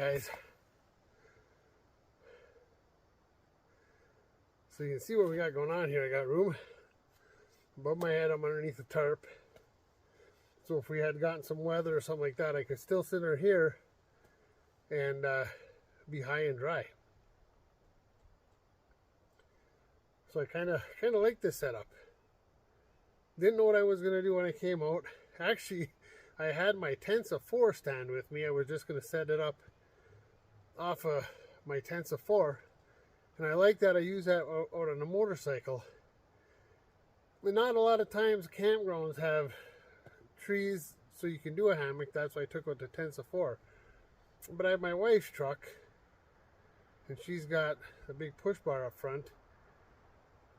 guys. So you can see what we got going on here. I got room above my head. I'm underneath the tarp. So if we had gotten some weather or something like that, I could still sit under here and be high and dry. So I kind of like this setup. Didn't know what I was going to do when I came out. Actually, I had my Tensa 4 stand with me. I was just going to set it up off of my Tensa 4. And I like that I use that out on a motorcycle. But not a lot of times campgrounds have trees so you can do a hammock. That's why I took out the Tensa 4. But I have my wife's truck, and she's got a big push bar up front.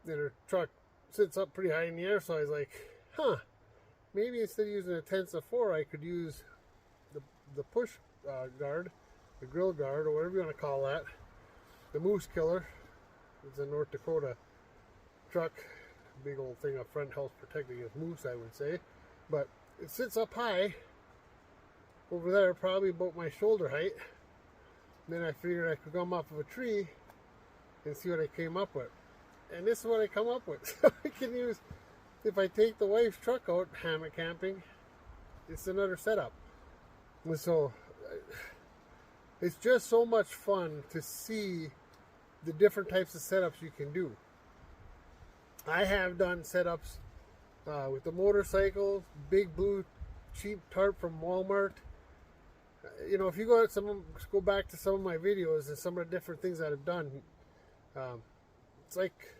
And her truck sits up pretty high in the air, so I was like, maybe instead of using a Tensa 4, I could use the push guard, the grill guard, or whatever you want to call that. The Moose Killer. It's a North Dakota truck. Big old thing up front, helps protect against moose, I would say. But it sits up high over there, probably about my shoulder height. And then I figured I could come off of a tree and see what I came up with. And this is what I come up with. So I can use, if I take the wife's truck out hammock camping, it's another setup. And so it's just so much fun to see the different types of setups you can do. I have done setups with the motorcycles, big blue cheap tarp from Walmart. You know, if you go back to some of my videos and some of the different things that I've done, it's like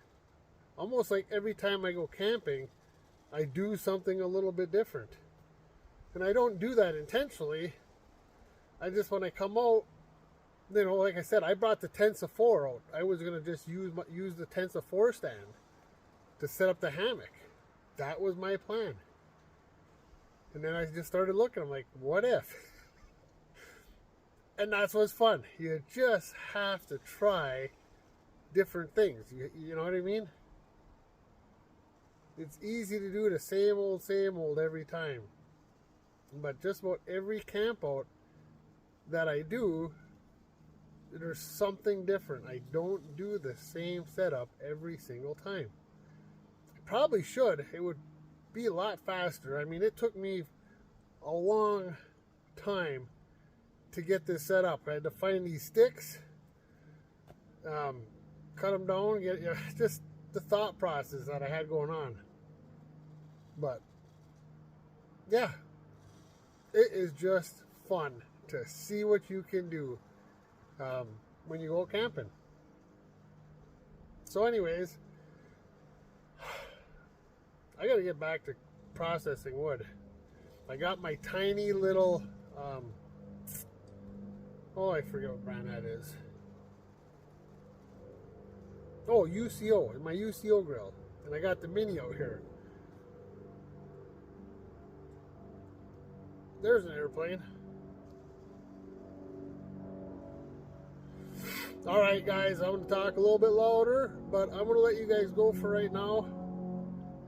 almost like every time I go camping, I do something a little bit different. And I don't do that intentionally. I just, when I come out, you know, like I said, I brought the Tensa 4 out. I was going to just use the Tensa 4 stand to set up the hammock. That was my plan. And then I just started looking. I'm like, what if? And that's what's fun. You just have to try different things. You know what I mean? It's easy to do the same old every time. But just about every camp out that I do, there's something different. I don't do the same setup every single time. I probably should. It would be a lot faster. I mean, it took me a long time to get this set up. I had to find these sticks, cut them down, just the thought process that I had going on. But yeah, it is just fun to see what you can do when you go camping. So anyways, I gotta get back to processing wood. I got my tiny little I forget what brand that is. Oh, UCO, my UCO grill. And I got the mini out here. There's an airplane. Alright guys, I'm going to talk a little bit louder, but I'm going to let you guys go for right now.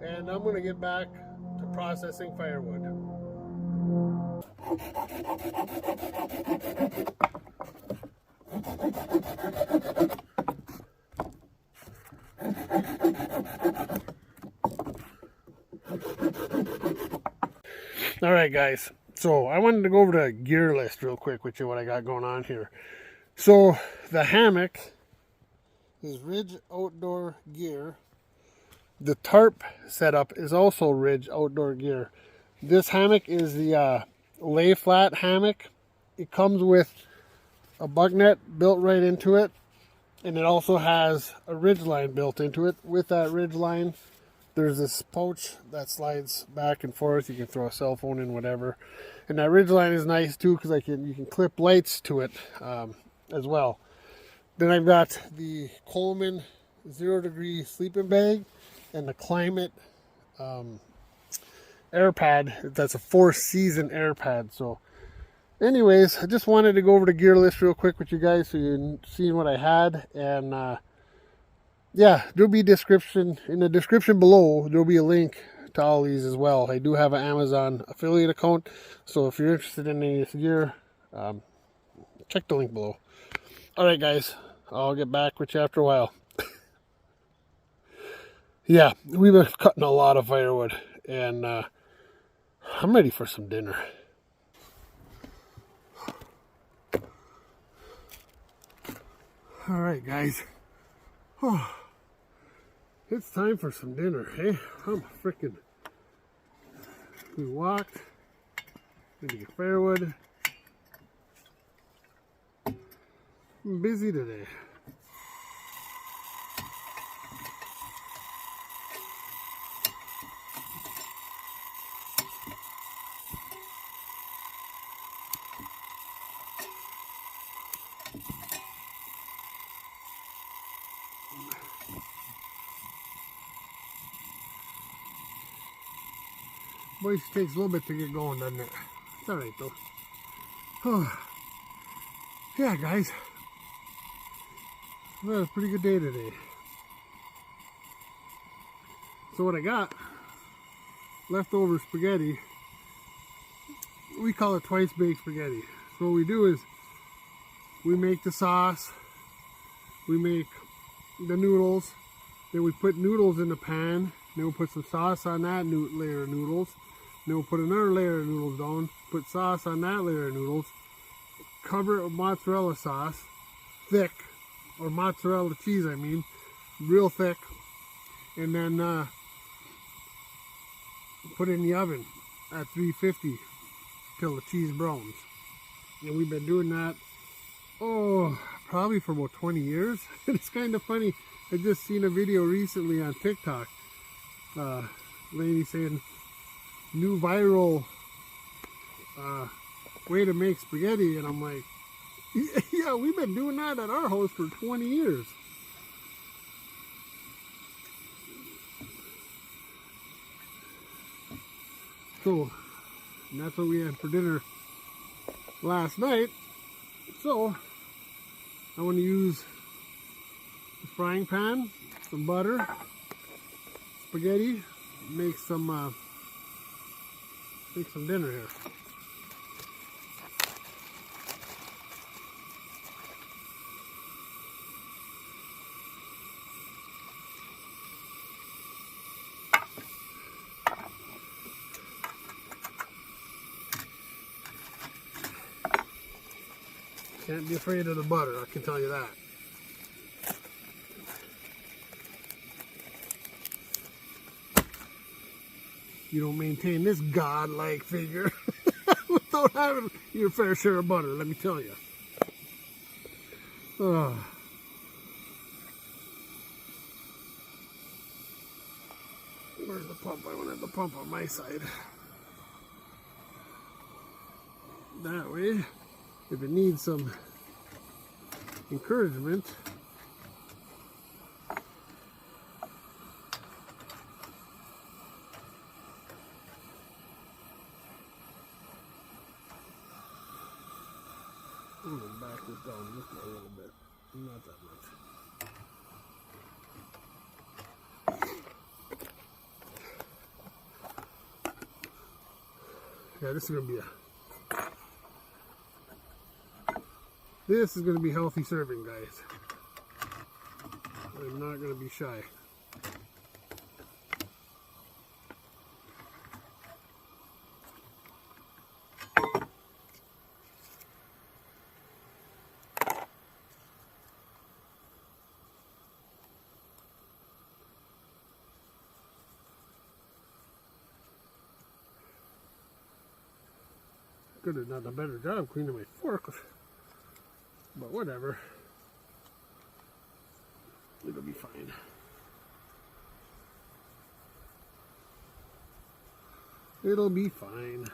And I'm going to get back to processing firewood. Alright guys, so I wanted to go over the gear list real quick with you, what I got going on here. So the hammock is Ridge Outdoor Gear. The tarp setup is also Ridge Outdoor Gear. This hammock is the lay flat hammock. It comes with a bug net built right into it, and it also has a ridge line built into it. With that ridge line, there's this pouch that slides back and forth. You can throw a cell phone in, whatever. And that ridge line is nice too, because you can clip lights to it as well. Then I've got the Coleman 0 degree sleeping bag and the Climate air pad. That's a 4-season air pad. So anyways, I just wanted to go over the gear list real quick with you guys so you see what I had. And yeah, there'll be description in the description below. There'll be a link to all these as well. I do have an Amazon affiliate account, so if you're interested in any of this gear, check the link below. Alright guys, I'll get back with you after a while. Yeah, we've been cutting a lot of firewood, and I'm ready for some dinner. Alright guys, it's time for some dinner, hey? I'm freaking... We walked, need to get firewood. I'm busy today. Boy, it takes a little bit to get going, doesn't it? It's alright though. Yeah, guys. We had a pretty good day today. So what I got, leftover spaghetti. We call it twice baked spaghetti. So what we do is, we make the sauce, we make the noodles, then we put noodles in the pan, then we'll put some sauce on that layer of noodles, then we'll put another layer of noodles down, put sauce on that layer of noodles, cover it with mozzarella sauce, thick, or mozzarella cheese I mean, real thick, and then put it in the oven at 350 till the cheese browns. And we've been doing that, probably for about 20 years. It's kind of funny, I just seen a video recently on TikTok, lady saying, new viral way to make spaghetti, and I'm like, yeah, we've been doing that at our house for 20 years. So, and that's what we had for dinner last night. So, I want to use the frying pan, some butter, spaghetti, make some dinner here. Can't be afraid of the butter, I can tell you that. You don't maintain this godlike figure without having your fair share of butter, let me tell you. Where's the pump? I want to have the pump on my side. That way, if it needs some encouragement, I'm going to back this down just a little bit, not that much. Yeah, this is going to be healthy serving, guys. I'm not going to be shy. Could have done a better job cleaning my fork, but whatever. It'll be fine. It'll be fine.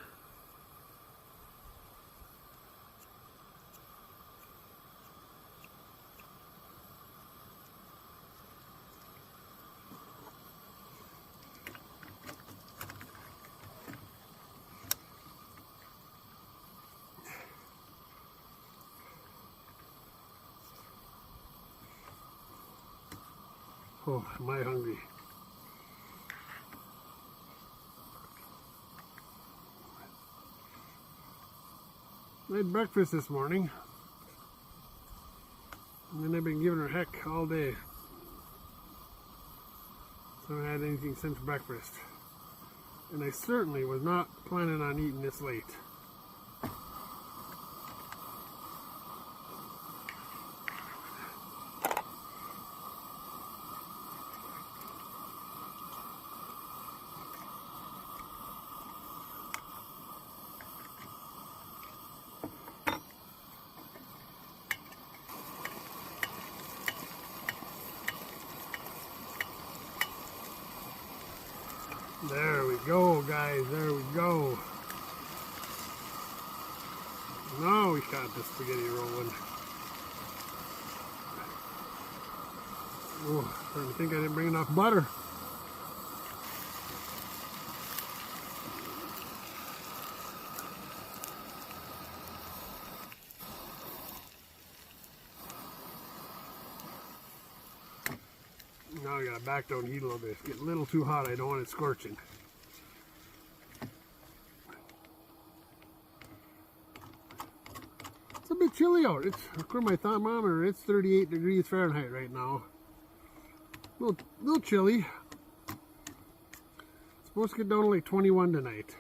Oh, am I hungry? I had breakfast this morning. And I've been giving her heck all day. So I haven't had anything since breakfast. And I certainly was not planning on eating this late. There we go, guys. There we go. Now we got the spaghetti rolling. Oh, starting to think I didn't bring enough butter. Now I gotta back down heat a little bit. It's getting a little too hot. I don't want it scorching. It's a bit chilly out. It's, according to my thermometer, it's 38 degrees Fahrenheit right now. A little chilly. It's supposed to get down to like 21 tonight.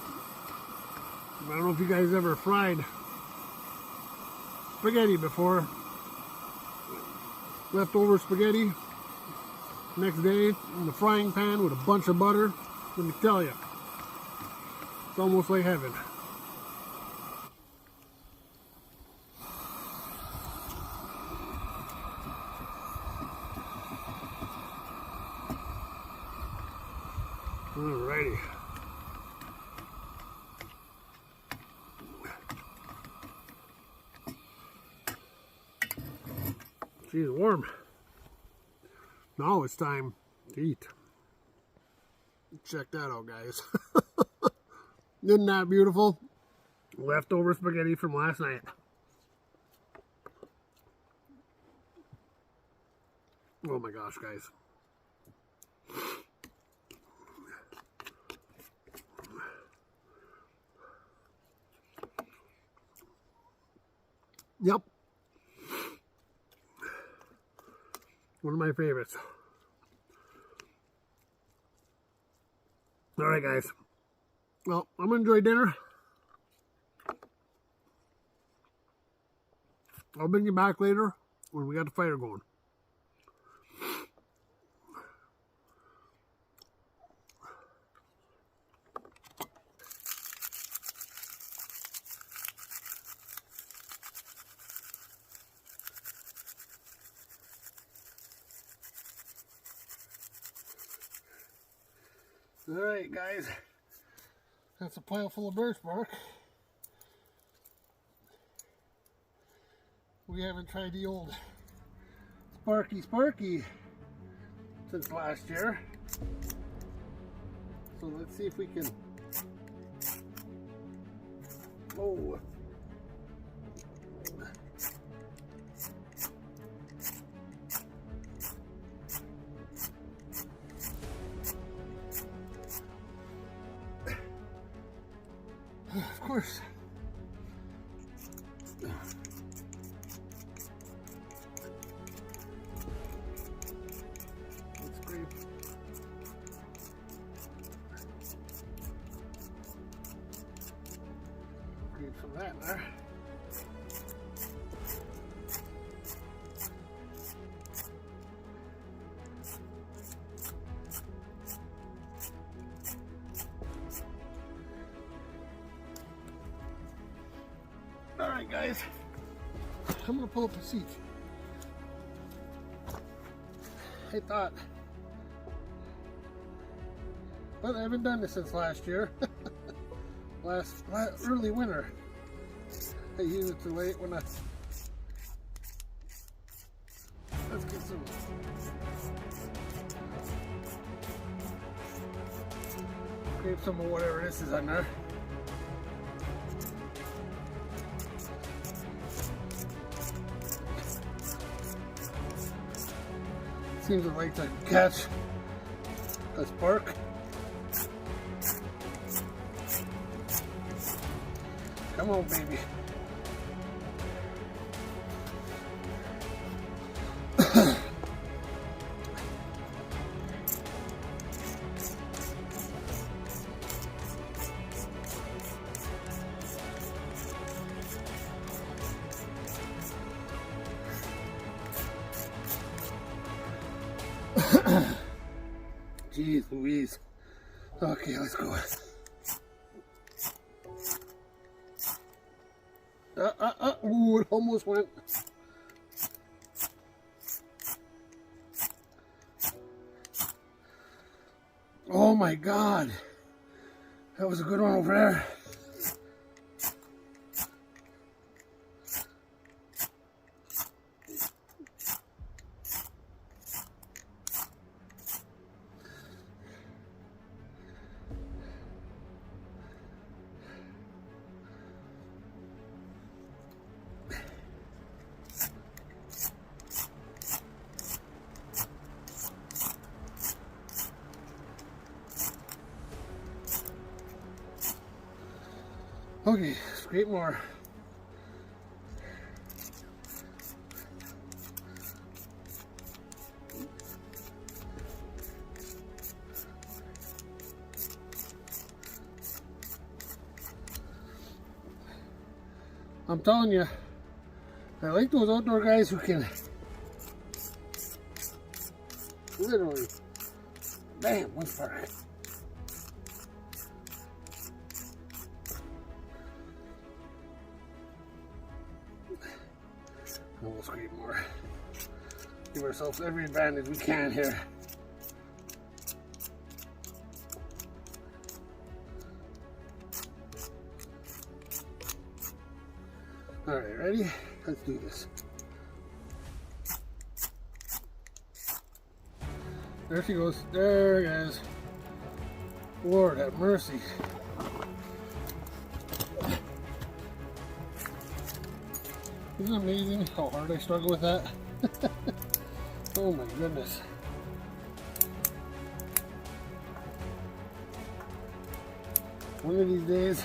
I don't know if you guys ever fried spaghetti before. Leftover spaghetti next day in the frying pan with a bunch of butter. Let me tell you, it's almost like heaven. Alrighty. She's warm. Now it's time to eat. Check that out, guys. Isn't that beautiful? Leftover spaghetti from last night. Oh my gosh, guys. Yep. One of my favorites. All right, guys. Well, I'm gonna enjoy dinner. I'll bring you back later when we got the fire going. Alright, guys, that's a pile full of birch bark. We haven't tried the old Sparky since last year. So let's see if we can... Oh! Of course. Let's scrape. Scrape some of that there. Alright, guys, I'm going to pull up a seat. I thought, but I haven't done this since last year. last early winter. I used it too late when I... Let's get some... Scrape some of whatever this is on there. Seems to like to catch a spark. Come on, baby. Jeez Louise. Okay, let's go. Ooh, it almost went. Oh my God. That was a good one over there. Okay, scrape more. I'm telling you, I like those outdoor guys who can literally, bam, one part. We'll scrape more. Give ourselves every advantage we can here. Alright, ready? Let's do this. There she goes. There it is. Lord have mercy. Isn't it amazing how hard I struggle with that? Oh my goodness. One of these days,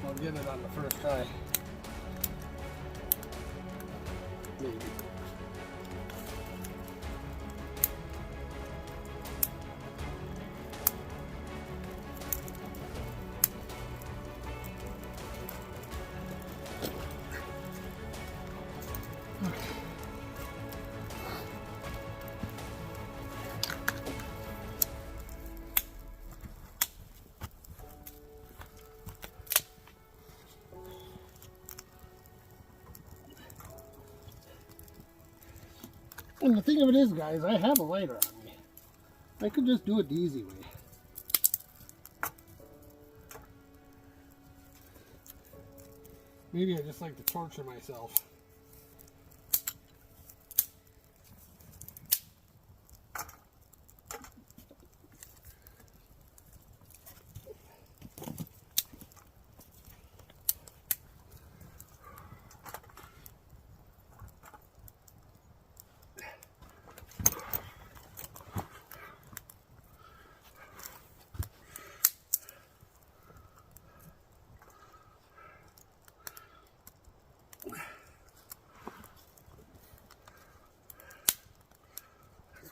I'll get it on the first try. Maybe. And the thing of it is, guys, I have a lighter on me. I could just do it the easy way. Maybe I just like to torture myself.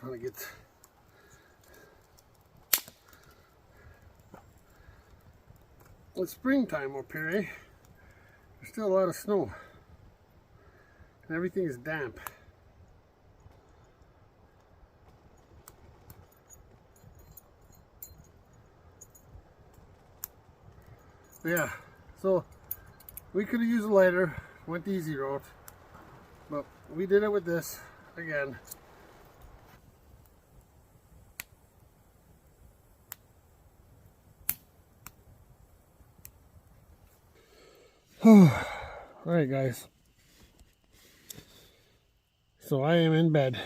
Want to get it's springtime up here, eh? There's still a lot of snow and everything is damp. Yeah, so we could have used a lighter, went the easy route, but we did it with this again. Alright guys, so I am in bed.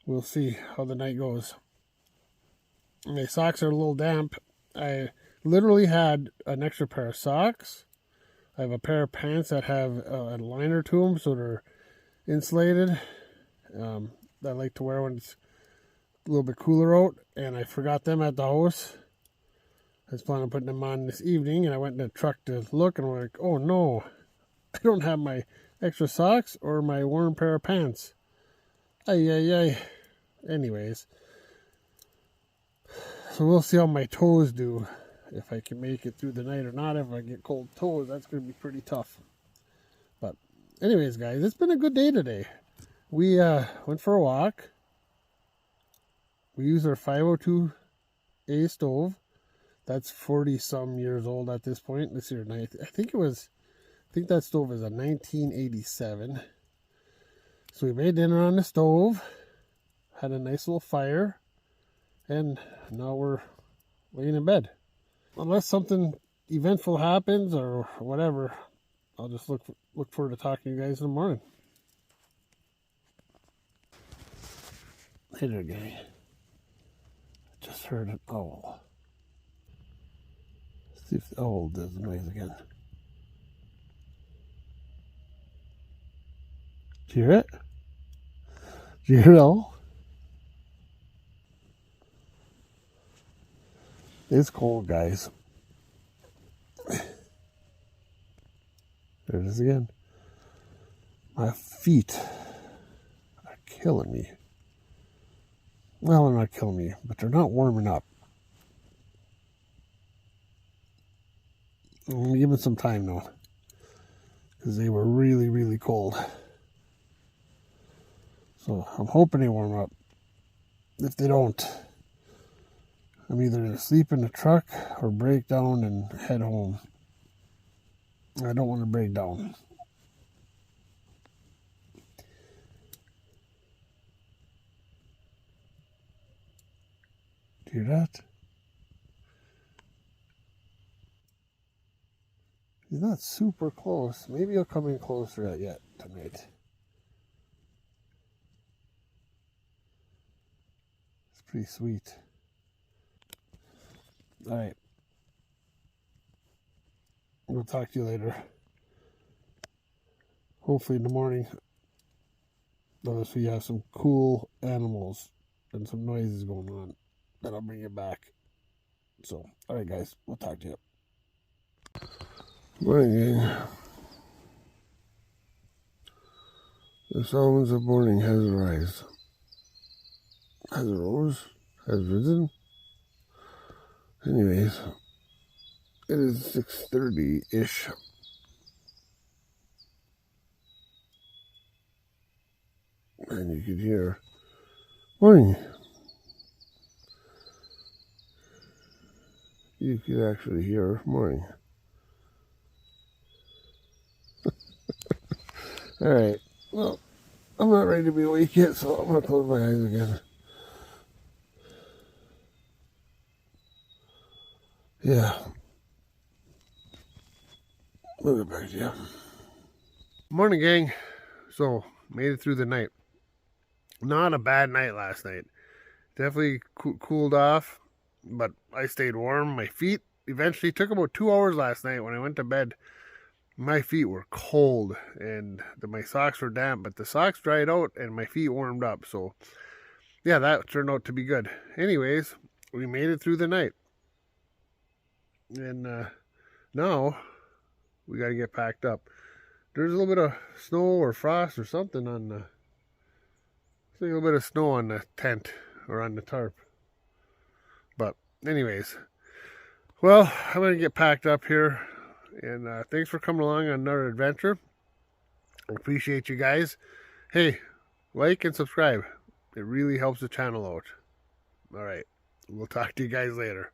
We'll see how the night goes. My socks are a little damp. I literally had an extra pair of socks. I have a pair of pants that have a liner to them, so they're insulated. That I like to wear when it's a little bit cooler out, and I forgot them at the house. I was planning on putting them on this evening, and I went in the truck to look, and I'm like, oh no, I don't have my extra socks or my warm pair of pants. Ay, ay, ay. Anyways, so we'll see how my toes do, if I can make it through the night or not. If I get cold toes, that's going to be pretty tough. But anyways, guys, it's been a good day today. We went for a walk. We used our 502A stove. That's 40 some years old at this point. This year, I think that stove is a 1987. So we made dinner on the stove, had a nice little fire, and now we're laying in bed. Unless something eventful happens or whatever, I'll just look forward to talking to you guys in the morning. Hey there, gang. Just heard an owl. Let's see if the owl does the noise again. Did you hear it? Did you hear the owl? It's cold, guys. There it is again. My feet are killing me. Well, they're not killing me, but they're not warming up. I'm going to give it some time, though, because they were really, really cold. So I'm hoping they warm up. If they don't, I'm either going to sleep in the truck or break down and head home. I don't want to break down. Do you hear that? He's not super close. Maybe he'll come in closer yet tonight. It's pretty sweet. All right. We'll talk to you later. Hopefully in the morning, unless we have some cool animals and some noises going on, then I'll bring you back. So, all right, guys, we'll talk to you. Morning, gang. The summons of morning has arisen. Has arose? Has risen? Anyways, it is 6:30-ish. And you could hear, morning. You could actually hear morning. Alright, well, I'm not ready to be awake yet, so I'm going to close my eyes again. Yeah. We'll get back to you. Morning, gang. So, made it through the night. Not a bad night last night. Definitely cooled off, but I stayed warm. My feet eventually took about 2 hours last night when I went to bed. My feet were cold and my socks were damp, but the socks dried out and my feet warmed up. So, yeah, that turned out to be good. Anyways, we made it through the night. And now we got to get packed up. There's a little bit of snow or frost or something on the... There's a little bit of snow on the tent or on the tarp. But anyways, well, I'm going to get packed up here. And thanks for coming along on another adventure. I appreciate you guys. Hey, like and subscribe. It really helps the channel out. All right. We'll talk to you guys later.